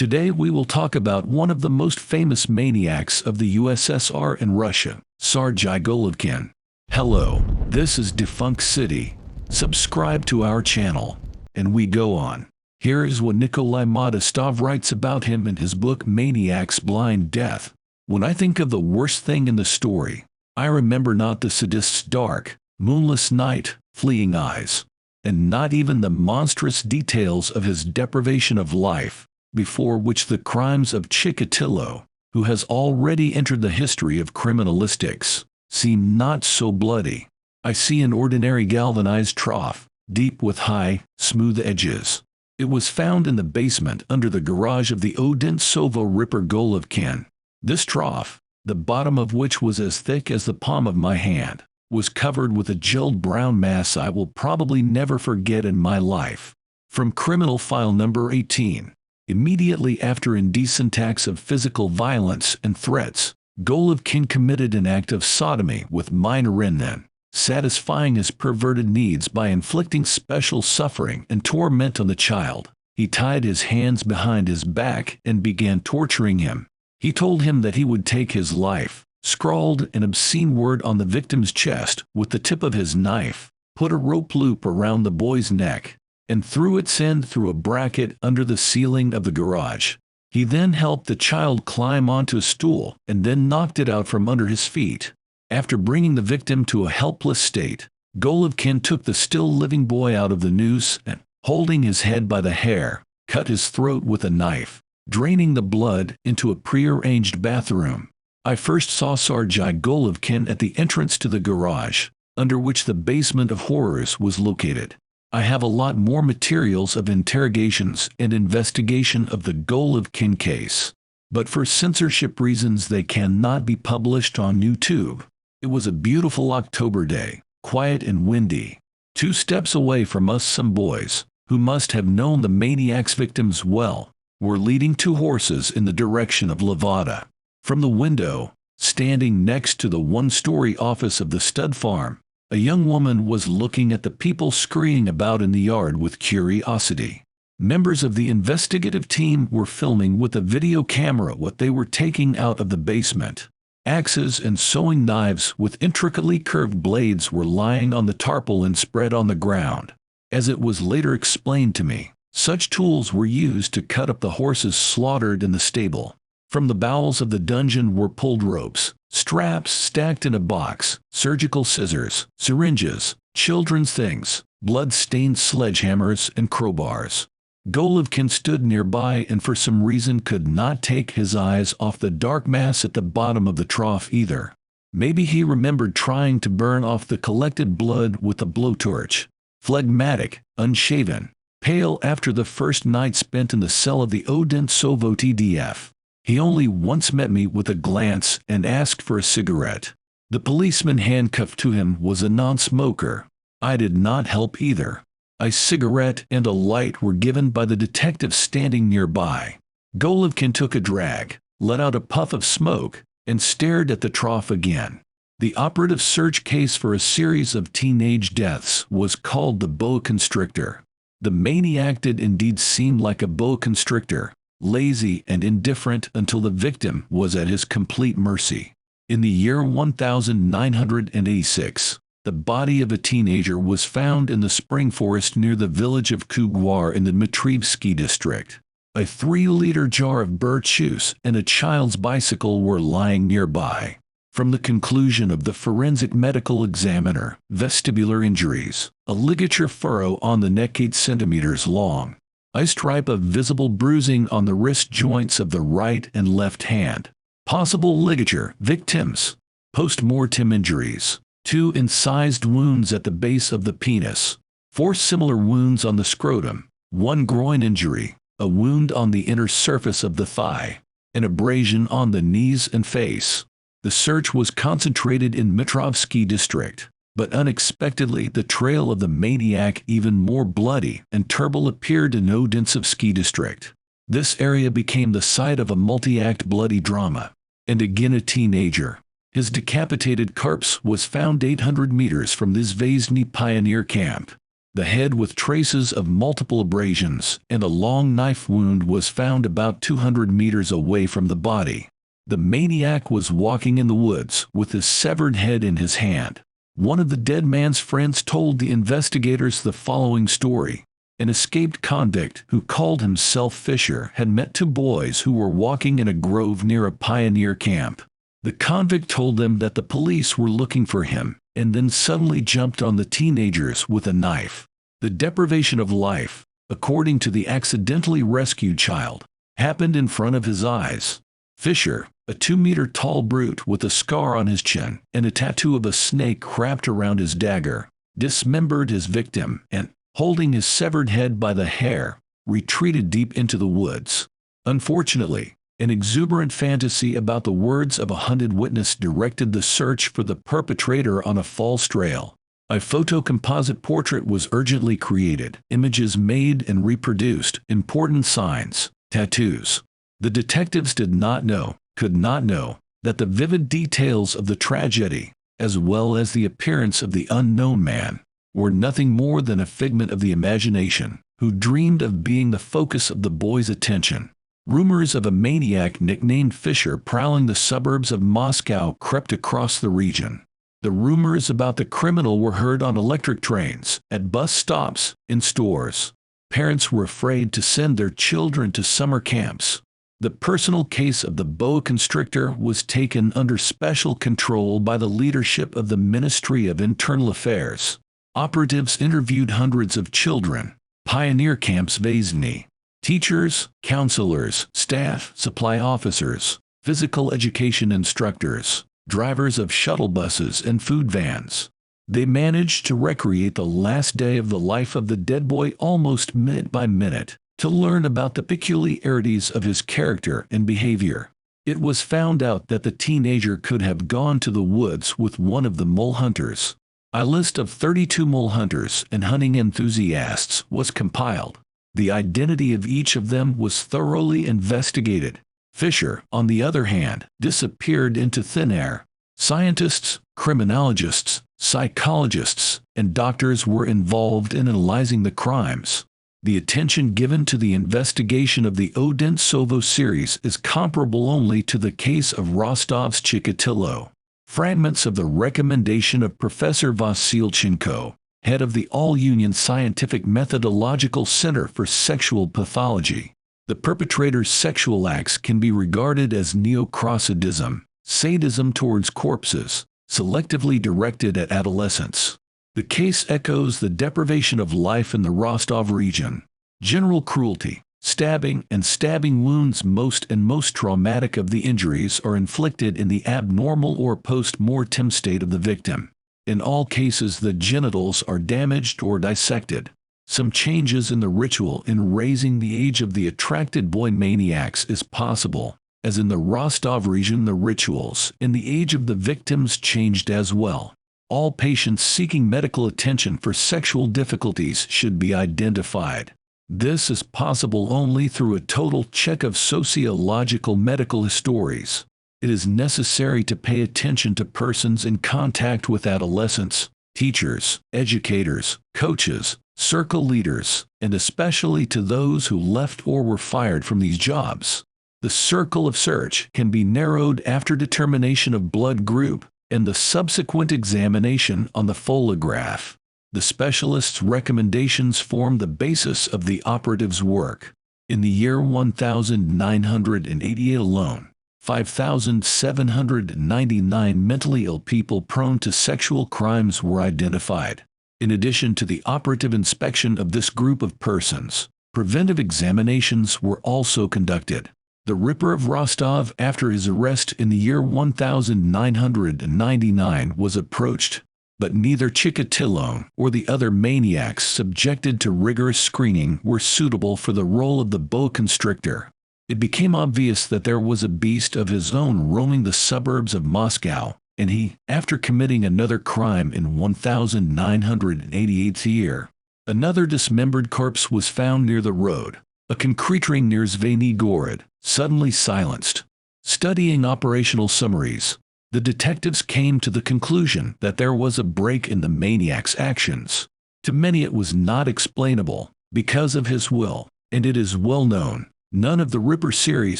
Today we will talk about one of the most famous maniacs of the USSR and Russia, Sergei Golovkin. Hello, this is Defunct City. Subscribe to our channel. And we go on. Here is what Nikolai Modestov writes about him in his book Maniac's Blind Death. When I think of the worst thing in the story, I remember not the sadist's dark, moonless night, fleeing eyes, and not even the monstrous details of his deprivation of life, before which the crimes of Chikatilo, who has already entered the history of criminalistics, seem not so bloody. I see an ordinary galvanized trough, deep with high, smooth edges. It was found in the basement under the garage of the Odintsovo Ripper Golovkin. This trough, the bottom of which was as thick as the palm of my hand, was covered with a gelled brown mass I will probably never forget in my life. From criminal file number 18. Immediately after indecent acts of physical violence and threats, Golovkin committed an act of sodomy with minor Renin, satisfying his perverted needs by inflicting special suffering and torment on the child. He tied his hands behind his back and began torturing him. He told him that he would take his life, scrawled an obscene word on the victim's chest with the tip of his knife, put a rope loop around the boy's neck, and threw its end through a bracket under the ceiling of the garage. He then helped the child climb onto a stool and then knocked it out from under his feet. After bringing the victim to a helpless state, Golovkin took the still living boy out of the noose and, holding his head by the hair, cut his throat with a knife, draining the blood into a prearranged bathroom. I first saw Sergei Golovkin at the entrance to the garage, under which the basement of horrors was located. I have a lot more materials of interrogations and investigation of the Golovkin case, but for censorship reasons they cannot be published on YouTube. It was a beautiful October day, quiet and windy. 2 steps away from us some boys, who must have known the maniac's victims well, were leading 2 horses in the direction of Levada. From the window, standing next to the 1-story office of the stud farm, a young woman was looking at the people scurrying about in the yard with curiosity. Members of the investigative team were filming with a video camera what they were taking out of the basement. Axes and sewing knives with intricately curved blades were lying on the tarpaulin spread on the ground. As it was later explained to me, such tools were used to cut up the horses slaughtered in the stable. From the bowels of the dungeon were pulled ropes, straps stacked in a box, surgical scissors, syringes, children's things, blood-stained sledgehammers and crowbars. Golovkin stood nearby and for some reason could not take his eyes off the dark mass at the bottom of the trough either. Maybe he remembered trying to burn off the collected blood with a blowtorch. Phlegmatic, unshaven, pale after the first night spent in the cell of the Odintsovo TDF. He only once met me with a glance and asked for a cigarette. The policeman handcuffed to him was a non-smoker. I did not help either. A cigarette and a light were given by the detective standing nearby. Golovkin took a drag, let out a puff of smoke, and stared at the trough again. The operative search case for a series of teenage deaths was called the boa constrictor. The maniac did indeed seem like a boa constrictor, lazy and indifferent until the victim was at his complete mercy. In the year 1986, the body of a teenager was found in the spring forest near the village of Kugwar in the Dmitrievsky district. A 3-liter jar of birch juice and a child's bicycle were lying nearby. From the conclusion of the forensic medical examiner, vestibular injuries, a ligature furrow on the neck 8 centimeters long, a stripe of visible bruising on the wrist joints of the right and left hand, possible ligature victims, post-mortem injuries, 2 incised wounds at the base of the penis, 4 similar wounds on the scrotum, 1 groin injury, a wound on the inner surface of the thigh, an abrasion on the knees and face. The search was concentrated in Dmitrovsky district, but unexpectedly the trail of the maniac, even more bloody and terrible, appeared in Odintsovsky district. This area became the site of a multi-act bloody drama. And again a teenager. His decapitated corpse was found 800 meters from this Zvezny pioneer camp. The head with traces of multiple abrasions and a long knife wound was found about 200 meters away from the body. The maniac was walking in the woods with his severed head in his hand. One of the dead man's friends told the investigators the following story. An escaped convict who called himself Fisher had met two boys who were walking in a grove near a pioneer camp. The convict told them that the police were looking for him, and then suddenly jumped on the teenagers with a knife. The deprivation of life, according to the accidentally rescued child, happened in front of his eyes. Fisher, a 2-meter-tall brute with a scar on his chin and a tattoo of a snake wrapped around his dagger, dismembered his victim and, holding his severed head by the hair, retreated deep into the woods. Unfortunately, an exuberant fantasy about the words of a hunted witness directed the search for the perpetrator on a false trail. A photocomposite portrait was urgently created, images made and reproduced, important signs, tattoos. The detectives could not know, that the vivid details of the tragedy, as well as the appearance of the unknown man, were nothing more than a figment of the imagination, who dreamed of being the focus of the boys' attention. Rumors of a maniac nicknamed Fisher prowling the suburbs of Moscow crept across the region. The rumors about the criminal were heard on electric trains, at bus stops, in stores. Parents were afraid to send their children to summer camps. The personal case of the boa constrictor was taken under special control by the leadership of the Ministry of Internal Affairs. Operatives interviewed hundreds of children. Pioneer camps Vaisny. Teachers, counselors, staff, supply officers, physical education instructors, drivers of shuttle buses and food vans. They managed to recreate the last day of the life of the dead boy almost minute by minute, to learn about the peculiarities of his character and behavior. It was found out that the teenager could have gone to the woods with one of the mole hunters. A list of 32 mole hunters and hunting enthusiasts was compiled. The identity of each of them was thoroughly investigated. Fisher, on the other hand, disappeared into thin air. Scientists, criminologists, psychologists, and doctors were involved in analyzing the crimes. The attention given to the investigation of the Odentsovo series is comparable only to the case of Rostov's Chikatilo. Fragments of the recommendation of Professor Vasilchenko, head of the All-Union Scientific Methodological Center for Sexual Pathology. The perpetrator's sexual acts can be regarded as neocrocidism, sadism towards corpses, selectively directed at adolescents. The case echoes the deprivation of life in the Rostov region. General cruelty, stabbing and stabbing wounds. Most traumatic of the injuries are inflicted in the abnormal or post-mortem state of the victim. In all cases, the genitals are damaged or dissected. Some changes in the ritual in raising the age of the attracted boy maniacs is possible, as in the Rostov region the rituals in the age of the victims changed as well. All patients seeking medical attention for sexual difficulties should be identified. This is possible only through a total check of sociological medical histories. It is necessary to pay attention to persons in contact with adolescents, teachers, educators, coaches, circle leaders, and especially to those who left or were fired from these jobs. The circle of search can be narrowed after determination of blood group and the subsequent examination on the photograph. The specialist's recommendations form the basis of the operative's work. In the year 1988 alone, 5,799 mentally ill people prone to sexual crimes were identified. In addition to the operative inspection of this group of persons, preventive examinations were also conducted. The Ripper of Rostov, after his arrest in the year 1999, was approached, but neither Chikatilo or the other maniacs subjected to rigorous screening were suitable for the role of the boa constrictor. It became obvious that there was a beast of his own roaming the suburbs of Moscow, and he, after committing another crime in 1988's year, another dismembered corpse was found near the road. A concrete ring near Zvaigny Gorod, suddenly silenced. Studying operational summaries, the detectives came to the conclusion that there was a break in the maniac's actions. To many it was not explainable, because of his will, and it is well known, none of the Ripper series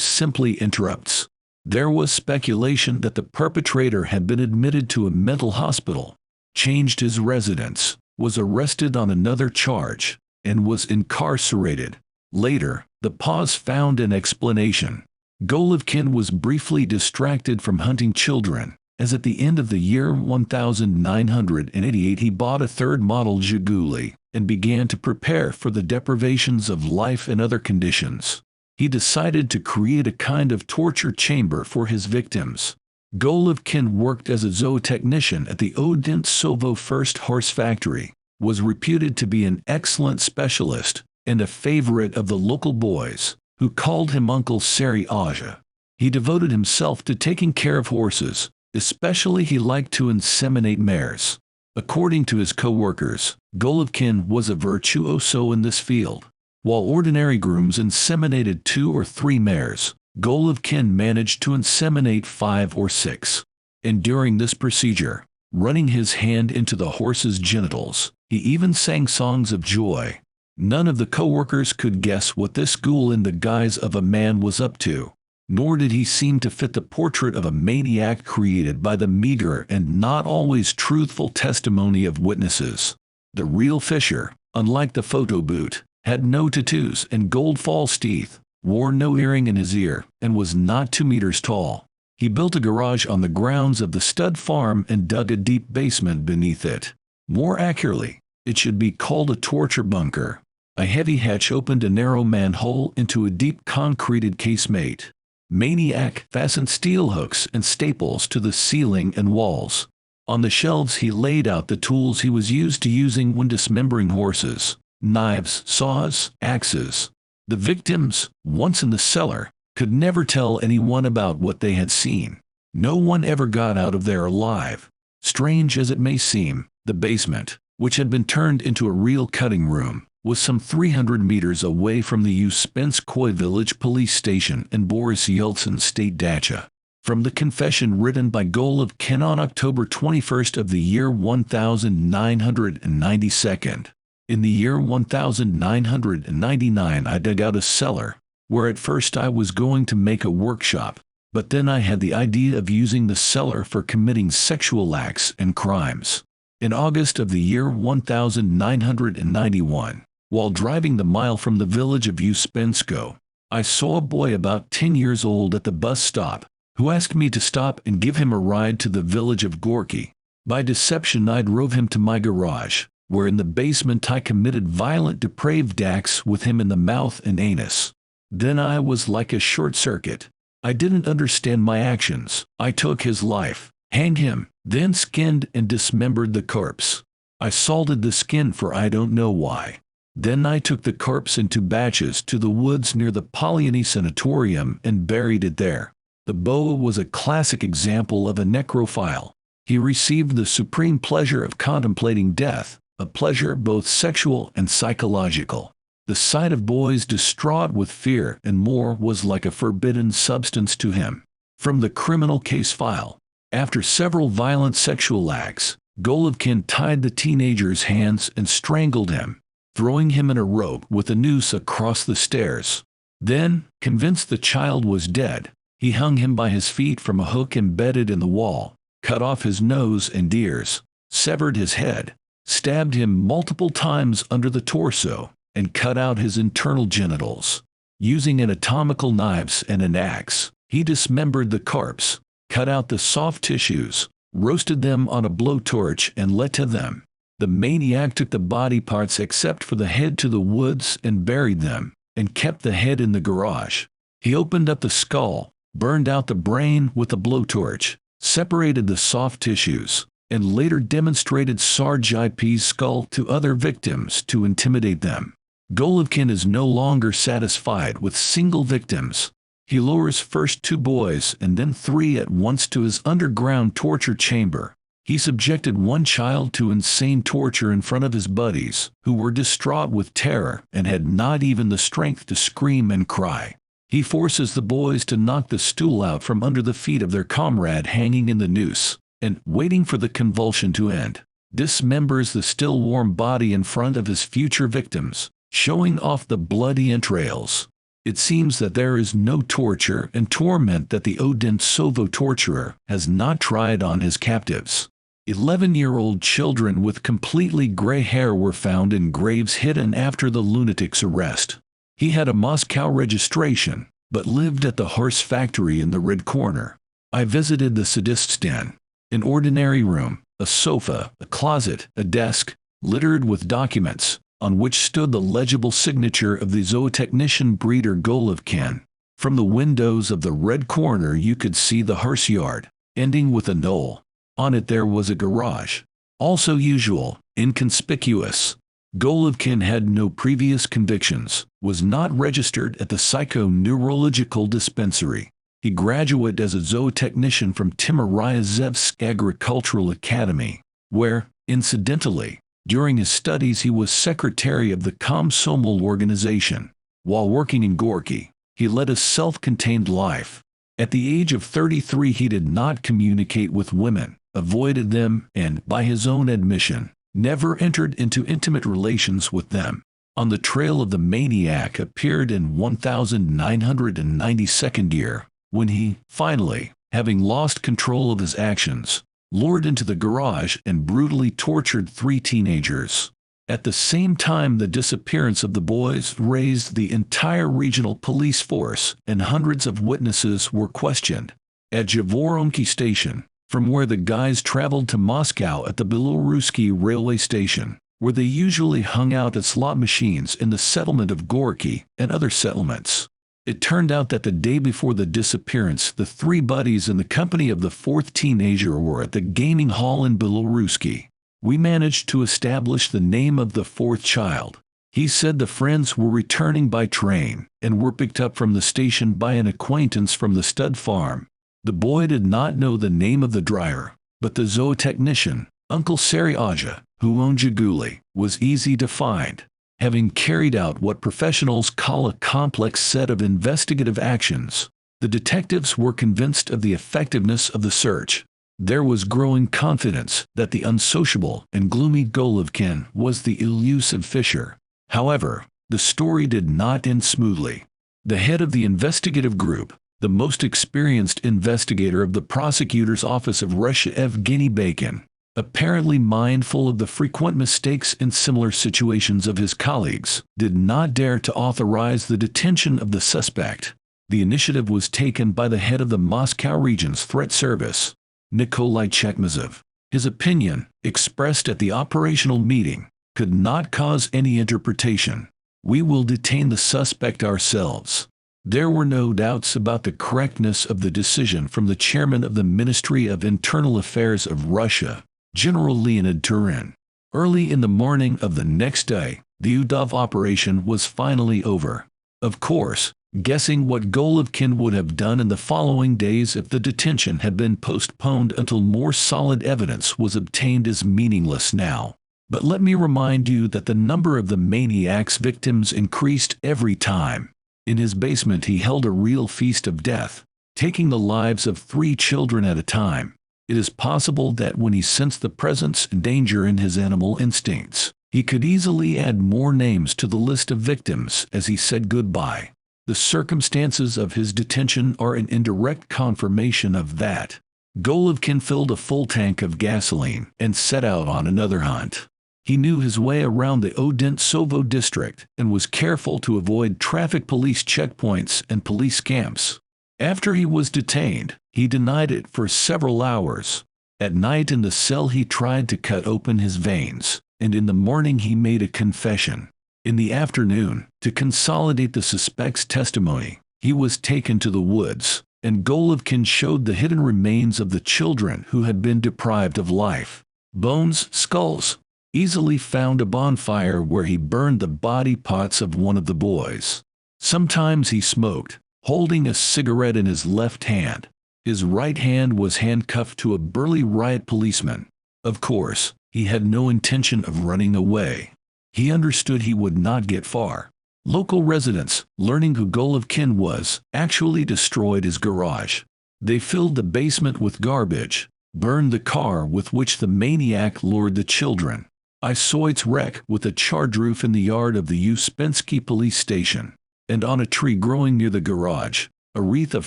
simply interrupts. There was speculation that the perpetrator had been admitted to a mental hospital, changed his residence, was arrested on another charge, and was incarcerated. Later, the pause found an explanation. Golovkin was briefly distracted from hunting children, as at the end of the year 1988 he bought a third model Zhiguli and began to prepare for the deprivations of life and other conditions. He decided to create a kind of torture chamber for his victims. Golovkin worked as a zootechnician at the Odintsovo First Horse Factory, was reputed to be an excellent specialist, and a favorite of the local boys, who called him Uncle Seryaja. He devoted himself to taking care of horses, especially he liked to inseminate mares. According to his co-workers, Golovkin was a virtuoso in this field. While ordinary grooms inseminated 2 or 3 mares, Golovkin managed to inseminate 5 or 6. And during this procedure, running his hand into the horse's genitals, he even sang songs of joy. None of the co-workers could guess what this ghoul in the guise of a man was up to, nor did he seem to fit the portrait of a maniac created by the meager and not always truthful testimony of witnesses. The real Fisher, unlike the photo boot, had no tattoos and gold false teeth, wore no earring in his ear, and was not 2 meters tall. He built a garage on the grounds of the stud farm and dug a deep basement beneath it. More accurately, it should be called a torture bunker. A heavy hatch opened a narrow manhole into a deep concreted casemate. Maniac fastened steel hooks and staples to the ceiling and walls. On the shelves he laid out the tools he was used to using when dismembering horses: knives, saws, axes. The victims, once in the cellar, could never tell anyone about what they had seen. No one ever got out of there alive. Strange as it may seem, the basement, which had been turned into a real cutting room, was some 300 meters away from the Uspenskoye village police station and Boris Yeltsin state dacha. From the confession written by Golovkin on October 21st of the year 1992, in the year 1999 I dug out a cellar, where at first I was going to make a workshop, but then I had the idea of using the cellar for committing sexual acts and crimes. In August of the year 1991, while driving the mile from the village of Uspensko, I saw a boy about 10 years old at the bus stop, who asked me to stop and give him a ride to the village of Gorky. By deception I drove him to my garage, where in the basement I committed violent depraved acts with him in the mouth and anus. Then I was like a short circuit. I didn't understand my actions. I took his life, hanged him, then skinned and dismembered the corpse. I salted the skin for I don't know why. Then I took the corpse into batches to the woods near the Polyony Sanatorium and buried it there. The boa was a classic example of a necrophile. He received the supreme pleasure of contemplating death, a pleasure both sexual and psychological. The sight of boys distraught with fear and more was like a forbidden substance to him. From the criminal case file. After several violent sexual acts, Golovkin tied the teenager's hands and strangled him, throwing him in a rope with a noose across the stairs. Then, convinced the child was dead, he hung him by his feet from a hook embedded in the wall, cut off his nose and ears, severed his head, stabbed him multiple times under the torso, and cut out his internal genitals. Using anatomical knives and an axe, he dismembered the corpse, cut out the soft tissues, roasted them on a blowtorch and lit to them. The maniac took the body parts except for the head to the woods and buried them, and kept the head in the garage. He opened up the skull, burned out the brain with a blowtorch, separated the soft tissues, and later demonstrated Sargip's skull to other victims to intimidate them. Golovkin is no longer satisfied with single victims. He lures first 2 boys and then 3 at once to his underground torture chamber. He subjected 1 child to insane torture in front of his buddies, who were distraught with terror and had not even the strength to scream and cry. He forces the boys to knock the stool out from under the feet of their comrade hanging in the noose, and, waiting for the convulsion to end, dismembers the still warm body in front of his future victims, showing off the bloody entrails. It seems that there is no torture and torment that the unsolved torturer has not tried on his captives. 11-year-old children with completely gray hair were found in graves hidden after the lunatic's arrest. He had a Moscow registration, but lived at the horse factory in the Red Corner. I visited the sadist's den. An ordinary room, a sofa, a closet, a desk, littered with documents, on which stood the legible signature of the zootechnician breeder Golovkin. From the windows of the Red Corner you could see the horse yard, ending with a knoll. On it there was a garage. Also usual, inconspicuous. Golovkin had no previous convictions, was not registered at the psychoneurological dispensary. He graduated as a zootechnician from Timoryazevsk Agricultural Academy, where, incidentally, during his studies he was secretary of the Komsomol organization. While working in Gorky, he led a self-contained life. At the age of 33 he did not communicate with women, avoided them, and, by his own admission, never entered into intimate relations with them. On the Trail of the Maniac appeared in 1992 year, when he, finally, having lost control of his actions, lured into the garage and brutally tortured 3 teenagers. At the same time the disappearance of the boys raised the entire regional police force and hundreds of witnesses were questioned. At Zhavoronki station, from where the guys traveled to Moscow at the Belorusky railway station, where they usually hung out at slot machines in the settlement of Gorky and other settlements. It turned out that the day before the disappearance the 3 buddies in the company of the 4th teenager were at the gaming hall in Belorusky. We managed to establish the name of the 4th child. He said the friends were returning by train and were picked up from the station by an acquaintance from the stud farm. The boy did not know the name of the driver, but the zootechnician, Uncle Seryaja, who owned Zhiguli, was easy to find. Having carried out what professionals call a complex set of investigative actions, the detectives were convinced of the effectiveness of the search. There was growing confidence that the unsociable and gloomy Golovkin was the elusive Fisher. However, the story did not end smoothly. The head of the investigative group, the most experienced investigator of the prosecutor's office of Russia, Evgeny Bacon, apparently mindful of the frequent mistakes in similar situations of his colleagues, did not dare to authorize the detention of the suspect. The initiative was taken by the head of the Moscow region's threat service, Nikolai Chekmazov. His opinion, expressed at the operational meeting, could not cause any interpretation. We will detain the suspect ourselves. There were no doubts about the correctness of the decision from the chairman of the Ministry of Internal Affairs of Russia, General Leonid Turin. Early in the morning of the next day, the Udov operation was finally over. Of course, guessing what Golovkin would have done in the following days if the detention had been postponed until more solid evidence was obtained is meaningless now. But let me remind you that the number of the maniac's victims increased every time. In his basement he held a real feast of death, taking the lives of 3 children at a time. It is possible that when he sensed the presence and danger in his animal instincts, he could easily add more names to the list of victims as he said goodbye. The circumstances of his detention are an indirect confirmation of that. Golovkin filled a full tank of gasoline and set out on another hunt. He knew his way around the Odintsovo district and was careful to avoid traffic police checkpoints and police camps. After he was detained, he denied it for several hours. At night in the cell he tried to cut open his veins, and in the morning he made a confession. In the afternoon, to consolidate the suspect's testimony, he was taken to the woods, and Golovkin showed the hidden remains of the children who had been deprived of life. Bones, skulls, easily found a bonfire where he burned the body parts of one of the boys. Sometimes he smoked, holding a cigarette in his left hand. His right hand was handcuffed to a burly riot policeman. Of course, he had no intention of running away. He understood he would not get far. Local residents, learning who Golovkin was, actually destroyed his garage. They filled the basement with garbage, burned the car with which the maniac lured the children. I saw its wreck with a charred roof in the yard of the Uspensky police station, and on a tree growing near the garage. A wreath of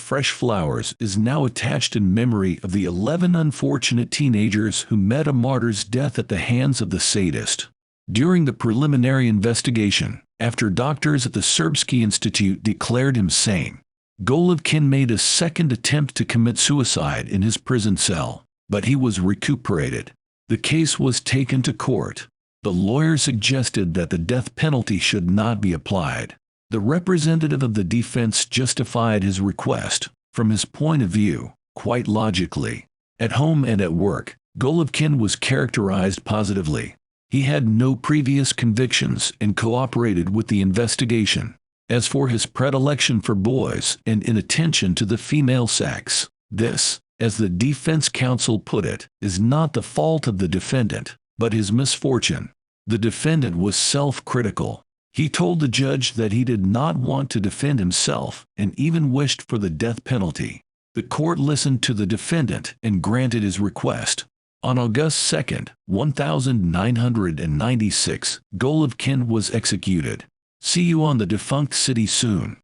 fresh flowers is now attached in memory of the 11 unfortunate teenagers who met a martyr's death at the hands of the sadist. During the preliminary investigation, after doctors at the Serbsky Institute declared him sane, Golovkin made a second attempt to commit suicide in his prison cell, but he was recuperated. The case was taken to court. The lawyer suggested that the death penalty should not be applied. The representative of the defense justified his request, from his point of view, quite logically. At home and at work, Golovkin was characterized positively. He had no previous convictions and cooperated with the investigation. As for his predilection for boys and inattention to the female sex, this, as the defense counsel put it, is not the fault of the defendant, but his misfortune. The defendant was self-critical. He told the judge that he did not want to defend himself and even wished for the death penalty. The court listened to the defendant and granted his request. On August 2, 1996, Golovkin was executed. See you on the Defunct City soon.